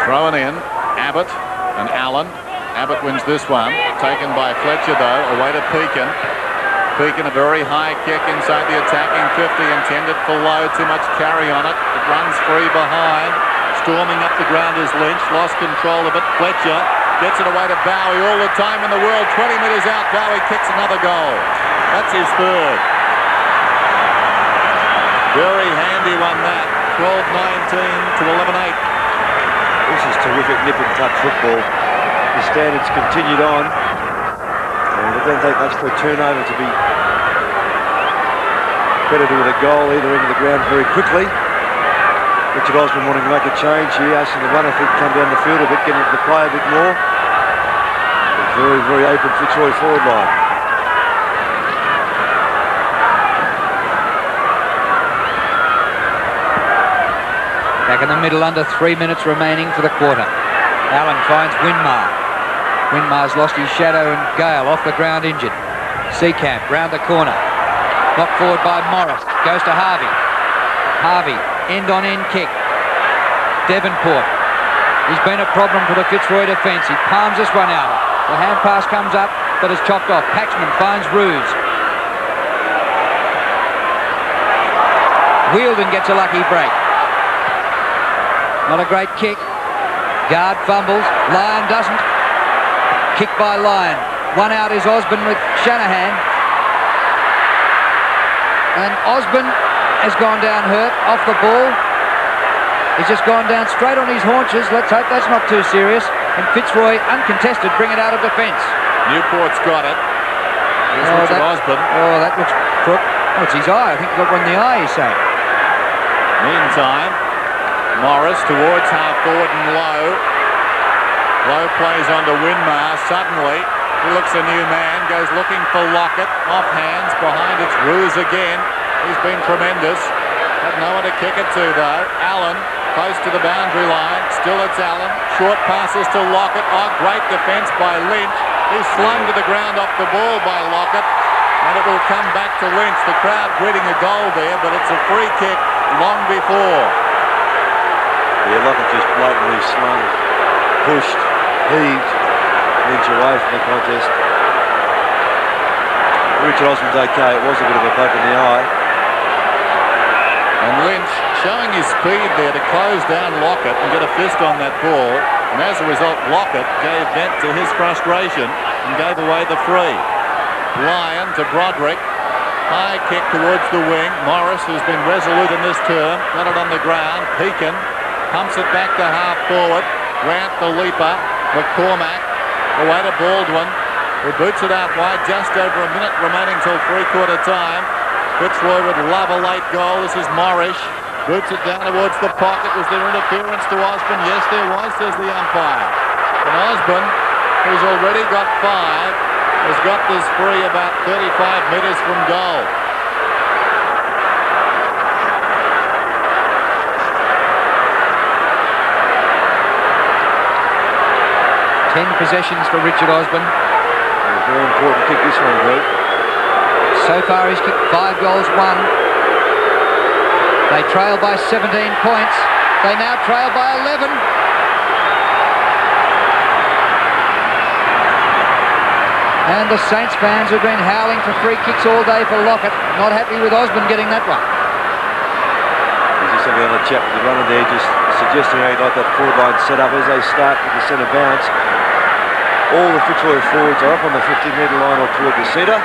Thrown in, Abbott and Allen. Abbott wins this one, taken by Fletcher though, away to Pekin. Pekin, a very high kick inside the attacking 50, intended for low, too much carry on it. It runs free behind. Storming up the ground is Lynch, lost control of it. Fletcher gets it away to Bowie, all the time in the world. 20 metres out, Bowie kicks another goal. That's his third. Very handy one that. 12-19 to 11-8. This is terrific nip and tuck football. The standards continued on. And it doesn't take much for a turnover to be credited with a goal either end of the ground very quickly. Richard Osborne wanting to make a change here, asking the runner if he can come down the field a bit, get into the play a bit more. A very, very open Fitzroy forward line. Back in the middle, under 3 minutes remaining for the quarter. Allen finds Winmar. Winmar's lost his shadow and Gale off the ground injured. Seacamp round the corner. Knocked forward by Morris. Goes to Harvey. Harvey, end-on-end kick. Devonport. He's been a problem for the Fitzroy defence. He palms this one out. The hand pass comes up, but is chopped off. Paxman finds Roos. Wheeldon gets a lucky break. Not a great kick. Guard fumbles. Lyon doesn't. Kick by Lyon. One out is Osborne with Shanahan. And Osborne has gone down hurt, off the ball. He's just gone down straight on his haunches. Let's hope that's not too serious. And Fitzroy, uncontested, bring it out of defence. Newport's got it. Here's Richard Osborne. Oh, that looks crook. Oh, it's his eye. I think he got one in the eye, he's saying. Meantime, Morris towards half forward and Lowe. Lowe plays on to Winmar. Suddenly, he looks a new man, goes looking for Lockett. Off hands, behind it's Roos again. He's been tremendous. Had no one to kick it to though. Allen, close to the boundary line. Still it's Allen. Short passes to Lockett. Oh, great defence by Lynch. He's slung to the ground off the ball by Lockett. And it will come back to Lynch. The crowd greeting a goal there, but it's a free kick long before. Yeah, Lockett just blatantly slung, pushed, heaved Lynch away from the contest. Richard Osborne's okay. It was a bit of a poke in the eye. And Lynch showing his speed there to close down Lockett and get a fist on that ball. And as a result, Lockett gave vent to his frustration and gave away the free. Lyon to Broderick. High kick towards the wing. Morris, who's been resolute in this term, got it on the ground. Pekin pumps it back to half forward. Grant the leaper. McCormack away to Baldwin, who boots it out wide. Just over a minute remaining till three-quarter time. Fitzroy would love a late goal. This is Morris. Boots it down towards the pocket. Was there interference to Osborne? Yes, there was, says the umpire. And Osborne, who's already got 5, has got this free about 35 metres from goal. Possessions for Richard Osborne. Very important kick this one, Greg. So far he's kicked 5 goals, 1. They trail by 17 points. They now trail by 11. And the Saints fans have been howling for free kicks all day for Lockett. Not happy with Osborne getting that one. He's just having another chat with the runner there, just suggesting how he'd like that forward line set up as they start with the centre bounce. All the Fitzroy forwards are up on the 50-metre line or toward the centre,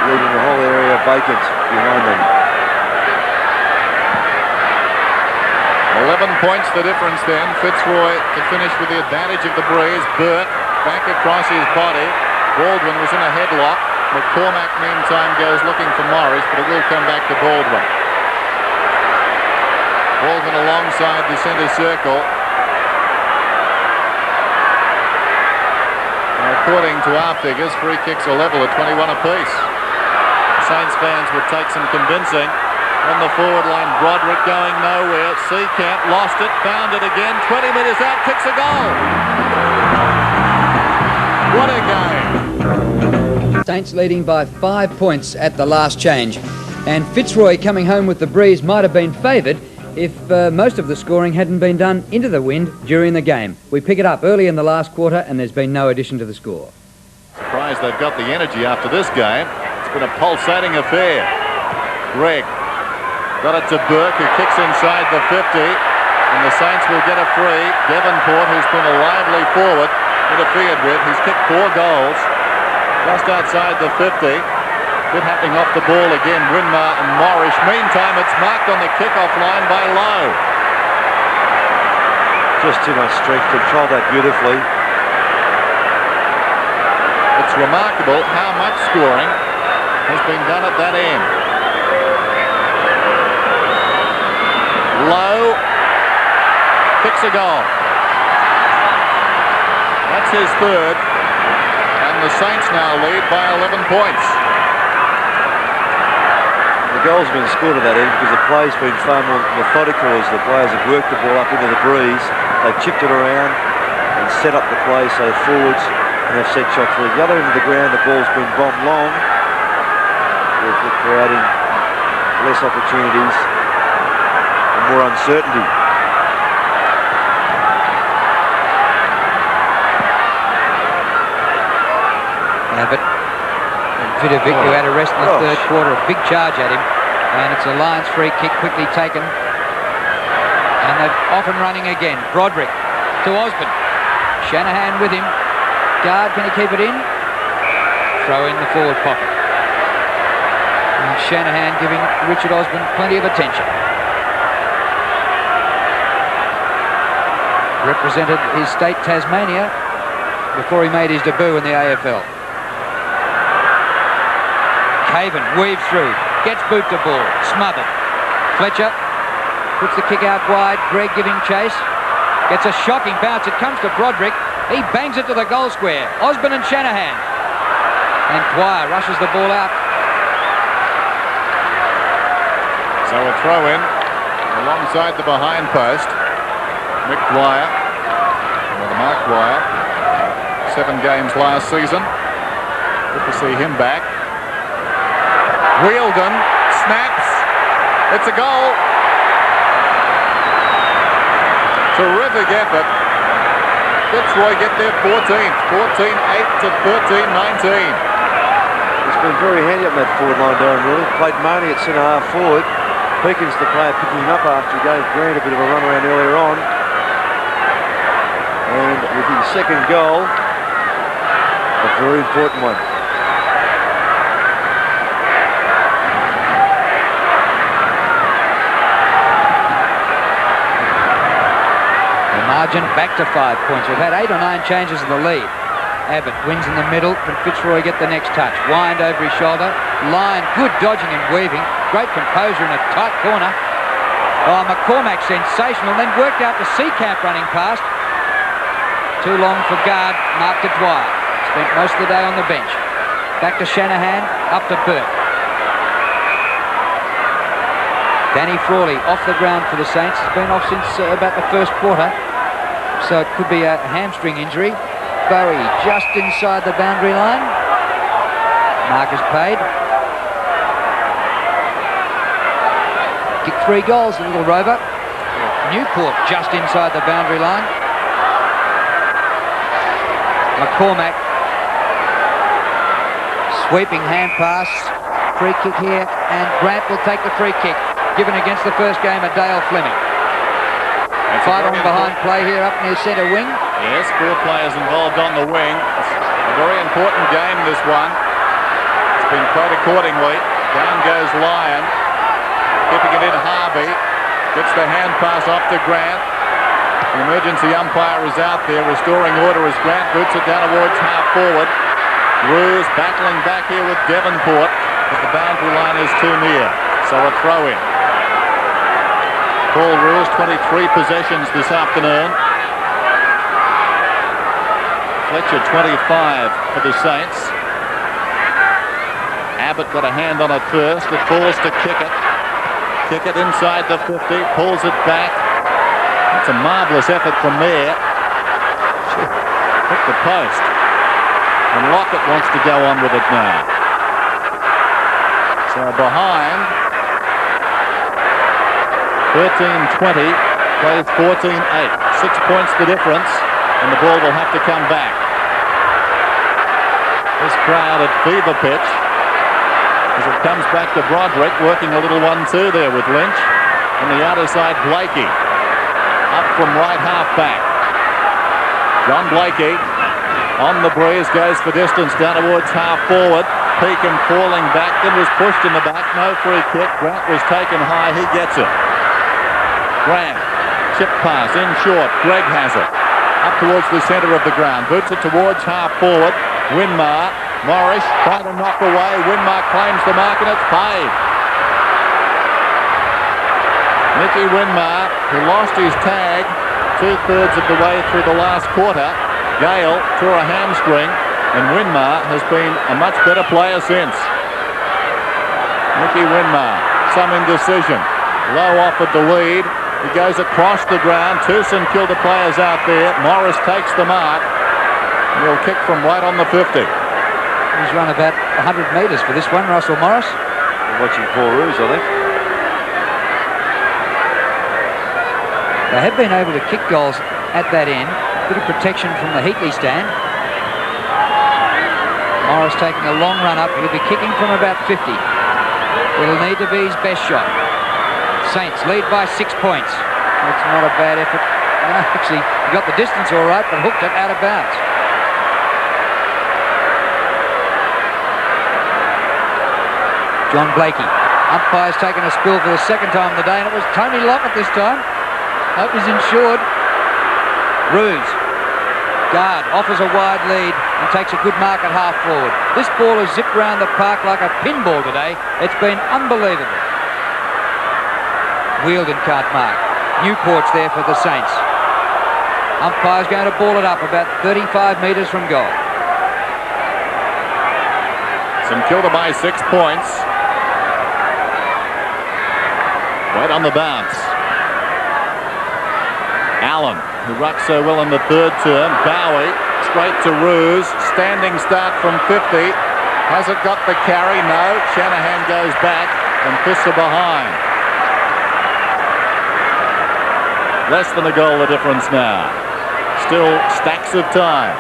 leaving the whole area vacant behind them. 11 points the difference then. Fitzroy to finish with the advantage of the breeze. Burt back across his body. Baldwin was in a headlock. McCormack meantime goes looking for Morris, but it will come back to Baldwin. Baldwin alongside the centre circle. According to our figures, free kicks are level at 21 apiece. Saints fans would take some convincing. On the forward line, Broderick going nowhere. Seacamp lost it, found it again. 20 metres out, kicks a goal. What a game. Saints leading by 5 points at the last change. And Fitzroy coming home with the breeze might have been favoured if most of the scoring hadn't been done into the wind during the game. We pick it up early in the last quarter and there's been no addition to the score. Surprised they've got the energy after this game. It's been a pulsating affair. Gregg got it to Burke, who kicks inside the 50, and the Saints will get a free. Devonport, who's been a lively forward, interfered with. He's kicked 4 goals just outside the 50. Bit happening off the ball again, Winmar and Morris. Meantime, it's marked on the kick-off line by Lowe. Just too much strength. Controlled that beautifully. It's remarkable how much scoring has been done at that end. Lowe kicks a goal. That's his third, and the Saints now lead by 11 points. The goal's been scored at that end because the play's been far more methodical as the players have worked the ball up into the breeze. They've chipped it around and set up the play so forwards and they've set shots for the other end of the ground. The ball's been bombed long, creating less opportunities and more uncertainty. Abbott and Vidovic, who had a rest in the third quarter, a big charge at him, and it's a Lions free kick quickly taken, and they're off and running again. Broderick to Osborne, Shanahan with him. Guard, can he keep it in? Throw in the forward pocket, and Shanahan giving Richard Osborne plenty of attention. Represented his state Tasmania before he made his debut in the AFL. Haven weaves through, gets boot to ball, smothered. Fletcher puts the kick out wide, Gregg giving chase, gets a shocking bounce, it comes to Broderick, he bangs it to the goal square. Osborne and Shanahan, and Dwyer rushes the ball out. So a throw in alongside the behind post. Mick Dwyer, or the Mark Dwyer, 7 games last season. Good to see him back. Wheeldon snaps. It's a goal. Terrific effort. Fitzroy get their 14th. 14-8 to 13-19. He's been very handy up that forward line, Darren Willie. Played Marnie at centre-half forward. Pekin's the player picking him up after he gave Grant a bit of a run around earlier on. And with his second goal, a very important one. Margin back to 5 points. We've had 8 or 9 changes of the lead. Abbott wins in the middle. Can Fitzroy get the next touch? Wind over his shoulder. Lyon, good dodging and weaving. Great composure in a tight corner. Oh, McCormack sensational. Then worked out to Seacamp running past. Too long for guard. Mark to Dwyer. Spent most of the day on the bench. Back to Shanahan. Up to Burke. Danny Frawley off the ground for the Saints. He's been off since about the first quarter. So it could be a hamstring injury. Bowie just inside the boundary line. Mark is paid. Kicked 3 goals, the little rover. Newport just inside the boundary line. McCormack. Sweeping hand pass. Free kick here, and Grant will take the free kick. Given against the first game of Dale Fleming. Fight on behind play here up near centre wing. Yes, 4 players involved on the wing. It's a very important game, this one. It's been played accordingly. Down goes Lyon. Keeping it in Harvey. Gets the hand pass off to Grant. The emergency umpire is out there restoring order as Grant boots it down towards half forward. Roos battling back here with Devonport, but the boundary line is too near. So a throw in. Paul Roos, 23 possessions this afternoon. Fletcher, 25 for the Saints. Abbott got a hand on it first. It falls to Kickett. Kickett inside the 50, pulls it back. That's a marvellous effort from there. Hit the post. And Lockett wants to go on with it now. So behind. 13-20, plays 14-8. 6 points the difference, and the ball will have to come back. This crowd at fever pitch as it comes back to Broderick, working a little 1-2 there with Lynch. On the outer side, Blakey up from right half back. John Blakey on the breeze, goes for distance down towards half forward. Pekin falling back, then was pushed in the back. No free kick. Grant was taken high. He gets it. Grant, chip pass in short. Greg has it. Up towards the centre of the ground. Boots it towards half forward. Winmar. Morris trying to knock away. Winmar claims the mark and it's paid. Mickey Winmar, who lost his tag 2/3 of the way through the last quarter. Gale tore a hamstring, and Winmar has been a much better player since. Mickey Winmar, some indecision. Low offered the lead. He goes across the ground. Two St Kilda players out there. Morris takes the mark. And he'll kick from right on the 50. He's run about 100 metres for this one, Russell Morris. I'm watching Paul Roos, I think. They have been able to kick goals at that end. Bit of protection from the Heatley stand. Morris taking a long run up. He'll be kicking from about 50. It'll need to be his best shot. Saints lead by 6 points. That's not a bad effort. No, actually, he got the distance all right, but hooked it out of bounds. John Blakey. Umpire's taken a spill for the second time of the day, and it was Tony Lockett this time. Hope he's insured. Roos. Guard offers a wide lead and takes a good mark at half forward. This ball has zipped round the park like a pinball today. It's been unbelievable. Wheeldon can't mark. Newport's there for the Saints. Umpire's going to ball it up about 35 metres from goal. St Kilda by 6 points. Right on the bounce. Allen, who rucked so well in the third term. Bowie, straight to Roos. Standing start from 50. Has it got the carry? No. Shanahan goes back and fists are behind. Less than a goal the difference now. Still stacks of time.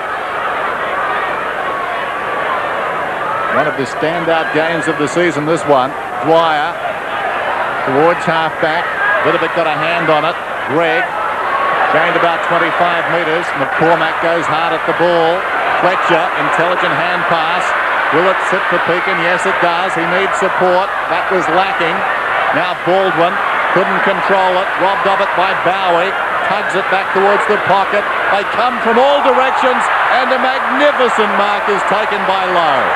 One of the standout games of the season, this one. Dwyer towards half back. Bit of it got a hand on it. Greg gained about 25 metres. McCormack goes hard at the ball. Fletcher, intelligent hand pass. Will it sit for Pekin? Yes, it does. He needs support. That was lacking. Now Baldwin couldn't control it. Robbed of it by Bowie. Tugs it back towards the pocket. They come from all directions, and a magnificent mark is taken by Lowe.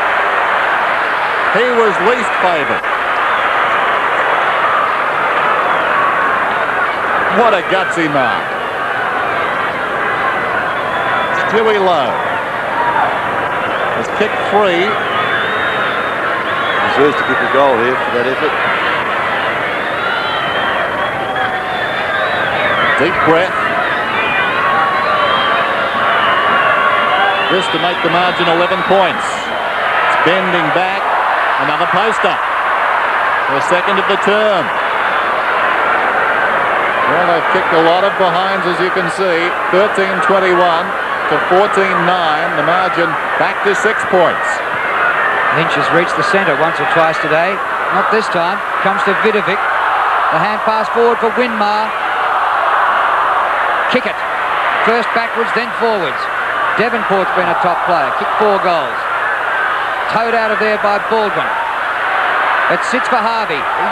He was least favoured. What a gutsy mark. Stewie Lowe has kicked free. Deserves to kick a goal here for that effort. Deep breath. This to make the margin 11 points. It's bending back. Another poster. The second of the term. Well, they've kicked a lot of behinds, as you can see. 13-21 to 14-9. The margin back to 6 points. Lynch has reached the centre once or twice today. Not this time. Comes to Vidovic. The hand pass forward for Winmar. Kick it. First backwards, then forwards. Devonport's been a top player. Kicked 4 goals. Towed out of there by Baldwin. It sits for Harvey. He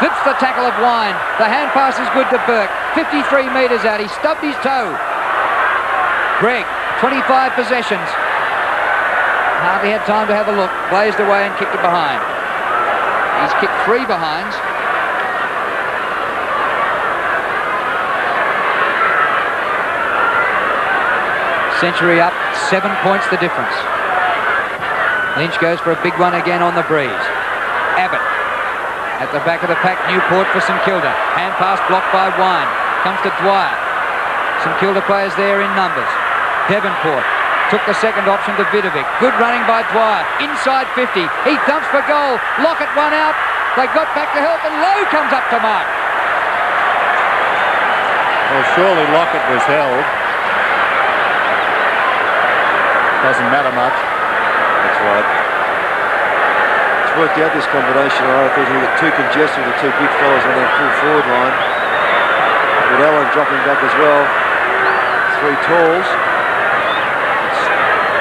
slips the tackle of Wine. The hand pass is good to Burke. 53 metres out. He stubbed his toe. Greg, 25 possessions. Hardly had time to have a look. Blazed away and kicked it behind. He's kicked 3 behinds. Century up, 7 points the difference. Lynch goes for a big one again on the breeze. Abbott at the back of the pack. Newport for St Kilda. Hand pass blocked by Wine. Comes to Dwyer. St Kilda players there in numbers. Devonport took the second option to Vidovic. Good running by Dwyer. Inside 50. He thumps for goal. Lockett one out. They got back to help and Lowe comes up to mark. Well, surely Lockett was held. Doesn't matter much. That's right. It's worked out, this combination. I thought we got too congested with the two big fellas on that full forward line. With Allen dropping back as well. Three talls. It's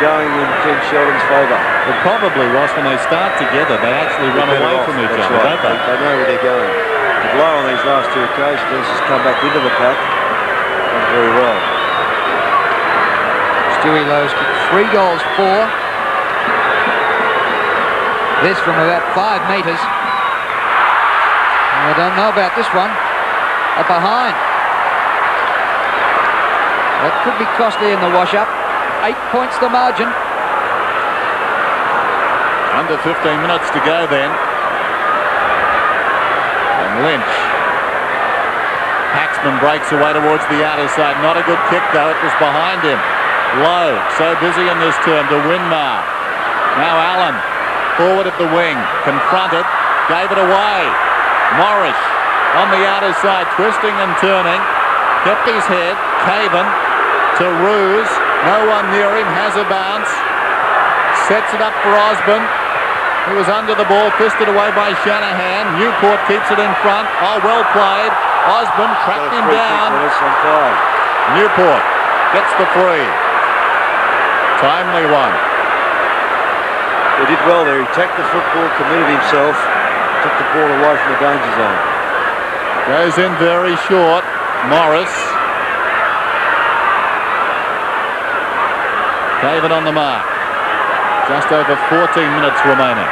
going in Ken Sheldon's favour. But probably, Ross, when they start together, they actually run away from each other, right. don't they? They know where they're going. Low on these last two occasions has come back into the pack. Done very well. Stewie Lowe's kicked 3 goals, 4. This from about 5 metres. I don't know about this one. Up behind. That could be costly in the wash-up. 8 points the margin. Under 15 minutes to go then. And Lynch. Paxman breaks away towards the outer side. Not a good kick though. It was behind him. Lowe, so busy in this term to Winmar. Now Allen, forward at the wing. Confronted. Gave it away. Morris on the outer side, twisting and turning. Kept his head. Caven to Roos. No one near him. Has a bounce. Sets it up for Osborne. He was under the ball, fisted away by Shanahan. Newport keeps it in front. Oh, well played. Osborne tracked him down. Newport gets the free. Timely one. He did well there. He tacked the football, committed himself, took the ball away from the danger zone. Goes in very short. Morris. David on the mark. Just over 14 minutes remaining.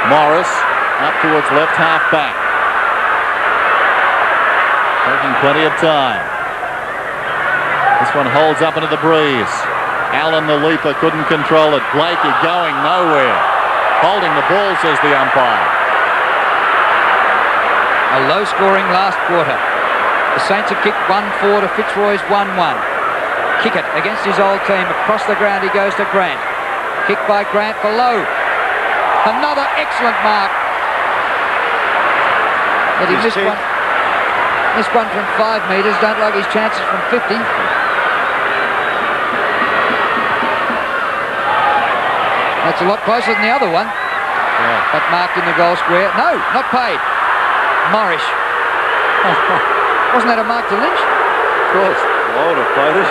Morris up towards left half back. Taking plenty of time. This one holds up into the breeze. Allen, the leaper, couldn't control it. Blakey going nowhere. Holding the ball, says the umpire. A low-scoring last quarter. The Saints have kicked 1-4 to Fitzroy's 1-1. Kick it against his old team. Across the ground he goes to Grant. Kick by Grant for Lowe. Another excellent mark. But he missed one. Missed one from 5 metres. Don't like his chances from 50. That's a lot closer than the other one. Yeah. But marked in the goal square. No, not paid. Morris. Wasn't that a mark to Lynch? Of course. I would have played it.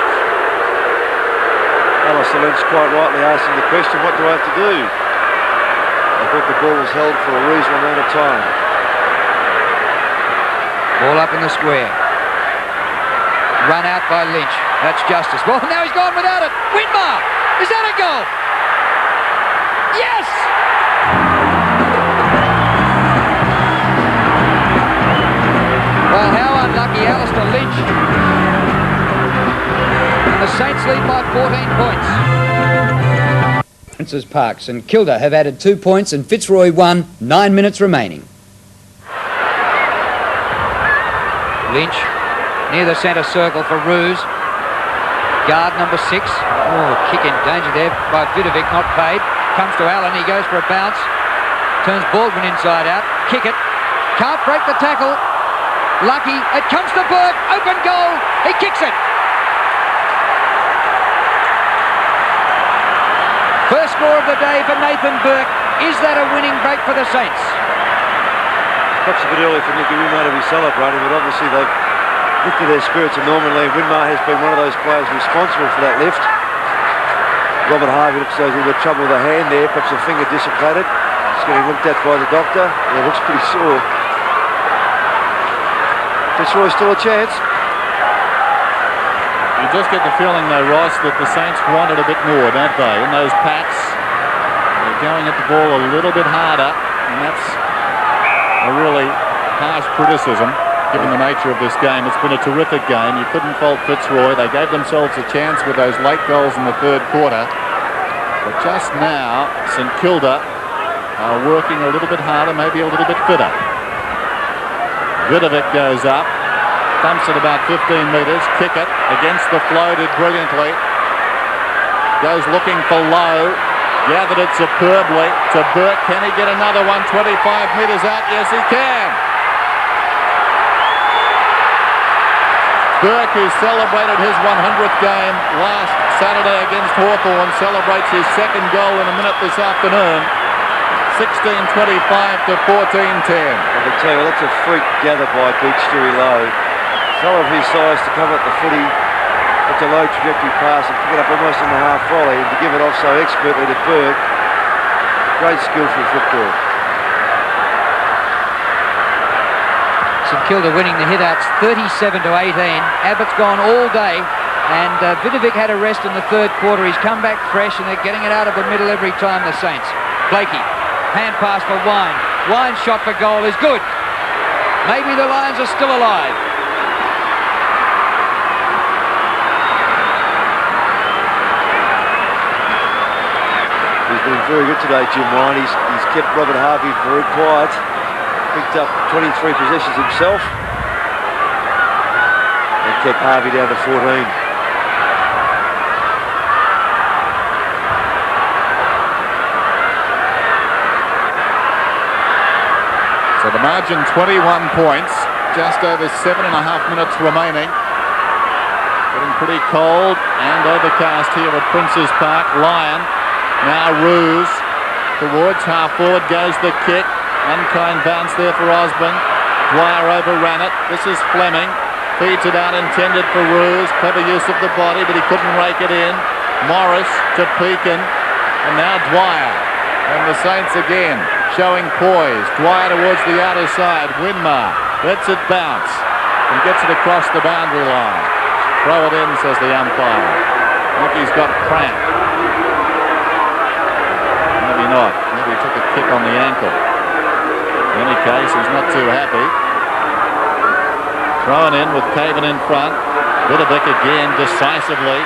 Alistair Lynch quite rightly asking the question, what do I have to do? I thought the ball was held for a reasonable amount of time. Ball up in the square. Run out by Lynch. That's justice. Well, now he's gone without it. Winmar! Is that a goal? Yes! Well, how unlucky Alistair Lynch. And the Saints lead by 14 points. Princes Parks and Kilda have added 2 points and Fitzroy won. 9 minutes remaining. Lynch near the centre circle for Roos. Guard number 6. Oh, kick in danger there by Vidovic, not paid. Comes to Allen, he goes for a bounce. Turns Baldwin inside out. Kick it. Can't break the tackle. Lucky. It comes to Burke. Open goal. He kicks it. First score of the day for Nathan Burke. Is that a winning break for the Saints? Perhaps a bit early for Nicky Winmar to be celebrating, but obviously they've lifted their spirits enormously. Winmar has been one of those players responsible for that lift. Robert Harvey looks as though he's got trouble with a hand there, perhaps a finger dislocated. It's getting looked at by the doctor. Yeah, looks pretty sore. Fitzroy still a chance. You just get the feeling, though, Ross, that the Saints wanted a bit more, don't they? In those packs, they're going at the ball a little bit harder, and that's a really harsh criticism, given the nature of this game. It's been a terrific game. You couldn't fault Fitzroy. They gave themselves a chance with those late goals in the third quarter. But just now, St Kilda are working a little bit harder, maybe a little bit fitter. Vidovic goes up. Dumps it about 15 metres, kick it against the flow, did brilliantly. Goes looking for Lowe, gathered it superbly to Burke. Can he get another one 25 metres out? Yes, he can. Burke, who celebrated his 100th game last Saturday against Hawthorn, celebrates his second goal in a minute this afternoon. 16:25 to 14:10. I can tell you, that's a freak gather by Beach Stewie Low. A fellow of his size to come up the footy, such a low trajectory pass and pick it up almost in the half volley and to give it off so expertly to Burke. Great skill for football. St Kilda winning the hit-outs 37-18. Abbott's gone all day, and Vidovic had a rest in the third quarter. He's come back fresh, and they're getting it out of the middle every time, the Saints. Blakey, hand pass for Wine. Wine's shot for goal is good. Maybe the Lions are still alive. He's been very good today, Jim Wine. He's kept Robert Harvey very quiet. Picked up 23 possessions himself and kept Harvey down to 14. So the margin 21 points, just over 7.5 minutes remaining. Getting pretty cold and overcast here at Princes Park. Lyon, now Roos, towards half forward goes the kick. Unkind bounce there for Osborne. Dwyer overran it. This is Fleming. Feeds it out, intended for Roos. Clever use of the body, but he couldn't rake it in. Morris to Pekin. And now Dwyer. And the Saints again showing poise. Dwyer towards the outer side. Winmar lets it bounce and gets it across the boundary line. Throw it in, says the umpire. I think he's got cramp. Maybe not. Maybe he took a kick on the ankle. In any case, he's not too happy. Thrown in with Caven in front. Vidovic again decisively.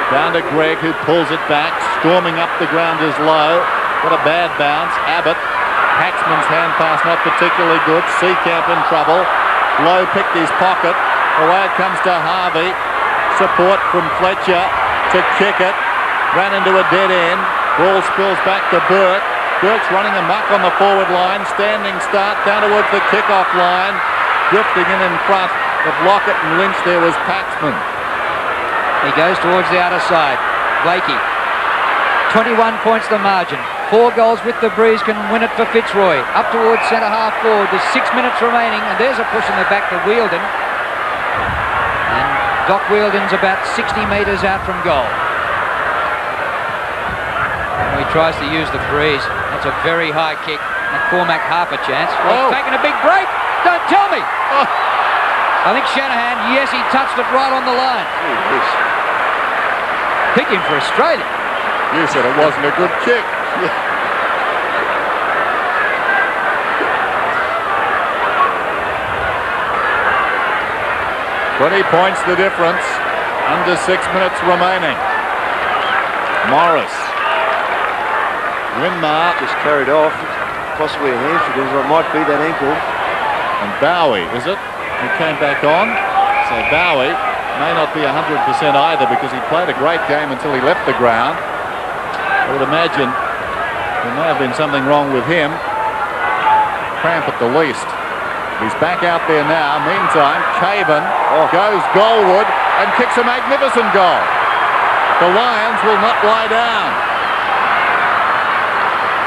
Down to Gregg, who pulls it back. Storming up the ground is Lowe. Got a bad bounce. Abbott. Paxman's hand pass not particularly good. Seacamp in trouble. Lowe picked his pocket. Away it comes to Harvey. Support from Fletcher to kick it. Ran into a dead end. Ball spills back to Burke. Burke's running amok on the forward line. Standing start down towards the kick-off line. Drifting in front of Lockett and Lynch there was Paxman. He goes towards the outer side. Blakey. 21 points the margin. 4 goals with the breeze can win it for Fitzroy. Up towards centre half forward. There's 6 minutes remaining, and there's a push in the back to Wheeldon. And Doc Wheeldon's about 60 metres out from goal. He tries to use the breeze. That's a very high kick. McCormack half a chance. Oh, taking a big break. Don't tell me. Oh. I think Shanahan, yes, he touched it right on the line. Picking for Australia. You said it wasn't a good kick. 20 points the difference. Under 6 minutes remaining. Morris. Winmar just carried off. Possibly a hamstring. It might be that ankle. And Bowie, is it? He came back on. So Bowie may not be 100% either, because he played a great game until he left the ground. I would imagine there may have been something wrong with him. Cramp at the least. He's back out there now. Meantime, Caven goes goalward and kicks a magnificent goal. The Lions will not lie down.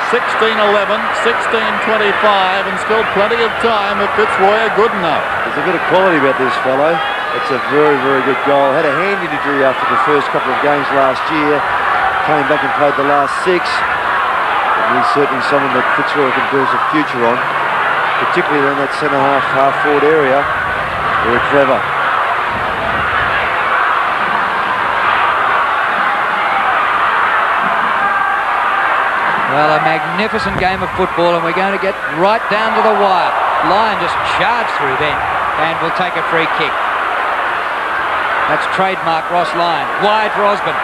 16-11, 16-25, and still plenty of time if Fitzroy are good enough. There's a bit of quality about this fellow. It's a very, very good goal. Had a hand injury after the first couple of games last year. Came back and played the last 6. And he's certainly someone that Fitzroy can build a future on, particularly around that centre half forward area. Very clever. Well, a magnificent game of football, and we're going to get right down to the wire. Lyon just charged through then and will take a free kick. That's trademark Ross Lyon. Wide for Osborne.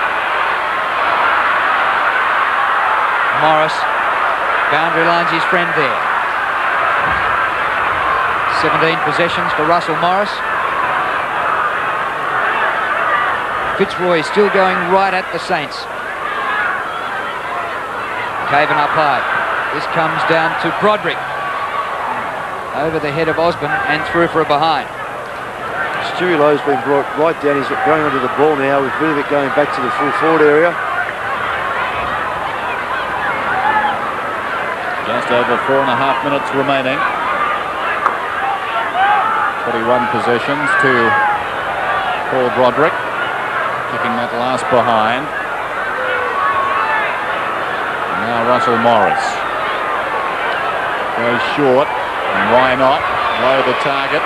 Morris. Boundary line's his friend there. 17 possessions for Russell Morris. Fitzroy still going right at the Saints. Caven up high. This comes down to Broderick. Over the head of Osborne and through for a behind. Stewie Lowe's been brought right down. He's going onto the ball now with a bit of it going back to the full forward area. Just over 4.5 minutes remaining. 21 possessions to Paul Broderick, kicking that last behind. And now Russell Morris goes short, and why not? Low the target.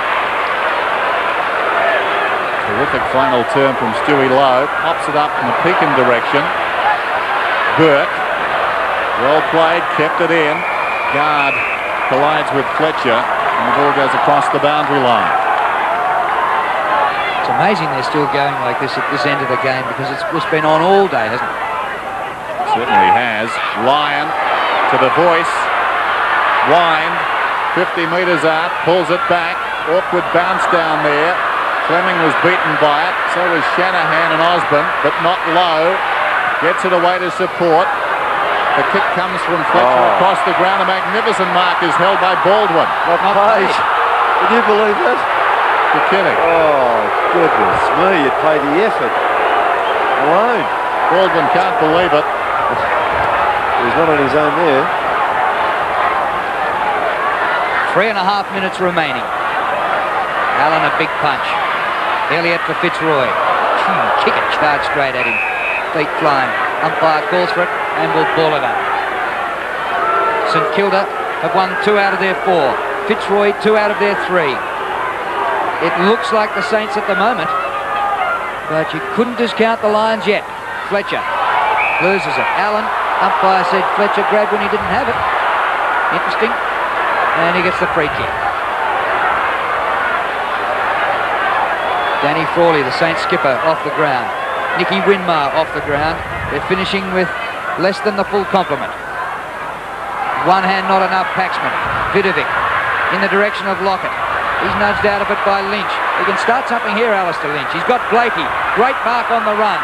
Terrific final turn from Stewie Lowe. Pops it up in the Pekin direction. Burke, well played, kept it in. Guard collides with Fletcher, and the ball goes across the boundary line. It's amazing they're still going like this at this end of the game, because it's been on all day, hasn't it? Certainly has. Lyon to the voice. Wind, 50 metres out, pulls it back. Awkward bounce down there. Fleming was beaten by it, so was Shanahan and Osborne, but not Lowe. Gets it away to support. The kick comes from Fletcher across the ground. A magnificent mark is held by Baldwin. Not paid. Can you believe that? You're kidding. Oh, goodness me, you'd pay the effort alone. Baldwin can't believe it. He's not on his own there. 3.5 minutes remaining. Allen a big punch. Elliott for Fitzroy. Kick it, charge straight at him. Feet flying. Umpire calls for it and will ball it up. St Kilda have won 2 out of their 4. Fitzroy 2 out of their 3. It looks like the Saints at the moment, but you couldn't discount the Lions yet. Fletcher loses it. Allen, umpire said Fletcher grabbed when he didn't have it. Interesting. And he gets the free kick. Danny Frawley, the Saints skipper, off the ground. Nicky Winmar off the ground. They're finishing with less than the full complement. One hand not enough, Paxman. Vidovic in the direction of Lockett. He's nudged out of it by Lynch. He can start something here, Alistair Lynch. He's got Blakey. Great mark on the run.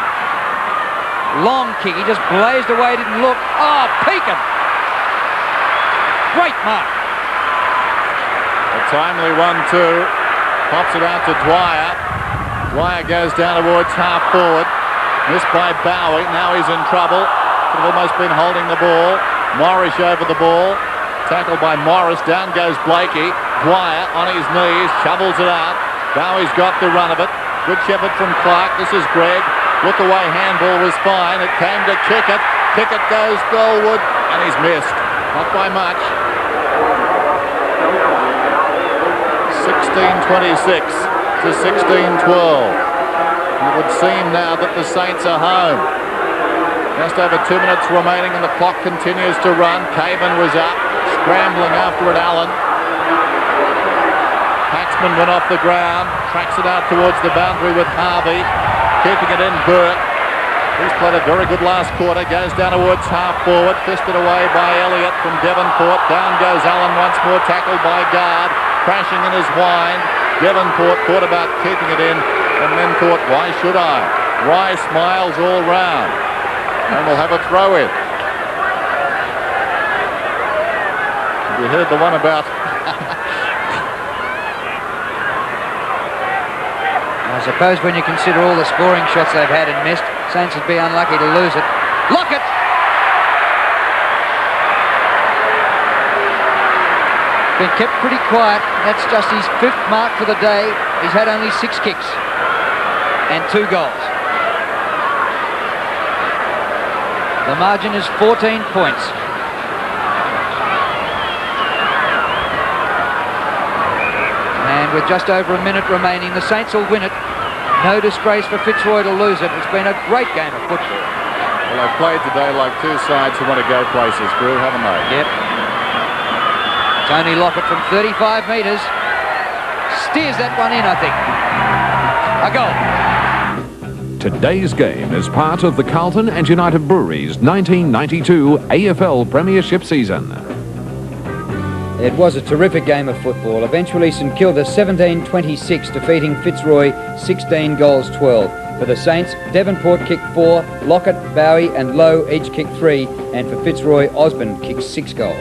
Long kick. He just blazed away, didn't look. Oh, Pekin! Great mark. A timely 1-2. Pops it out to Dwyer. Dwyer goes down towards half forward. Missed by Bowie. Now he's in trouble. Could have almost been holding the ball. Morris over the ball. Tackled by Morris. Down goes Blakey. Dwyer on his knees. Shovels it out. Bowie's got the run of it. Good shepherd from Clark. This is Gregg. Look away handball was fine. It came to Kickett. Kickett goes goalward. And he's missed. Not by much. 16-26 to 16-12. It would seem now that the Saints are home. Just over 2 minutes remaining and the clock continues to run. Caven was up, scrambling after it, Allen. Paxman went off the ground, tracks it out towards the boundary with Harvey. Keeping it in, Burke. He's played a very good last quarter, goes down towards half forward, fisted away by Elliott from Devonport. Down goes Allen once more, tackled by Guard, crashing in his wind. Devonport thought about keeping it in and then thought, why should I? Rye smiles all round. And we'll have a throw in. You heard the one about... I suppose when you consider all the scoring shots they've had and missed, Saints would be unlucky to lose it. Lockett! Been kept pretty quiet. That's just his 5th mark for the day. He's had only 6 kicks and 2 goals. The margin is 14 points. And with just over a minute remaining, the Saints will win it. No disgrace for Fitzroy to lose it. It's been a great game of football. Well, they've played today like 2 sides who want to go places, Brew, haven't they? Yep. Tony Lockett from 35 metres. Steers that one in, I think. A goal. Today's game is part of the Carlton and United Breweries 1992 AFL Premiership season. It was a terrific game of football. Eventually St Kilda 17-26, defeating Fitzroy 16-12. For the Saints, Devonport kicked 4, Lockett, Bowie and Lowe each kicked 3, and for Fitzroy, Osborne kicked 6 goals.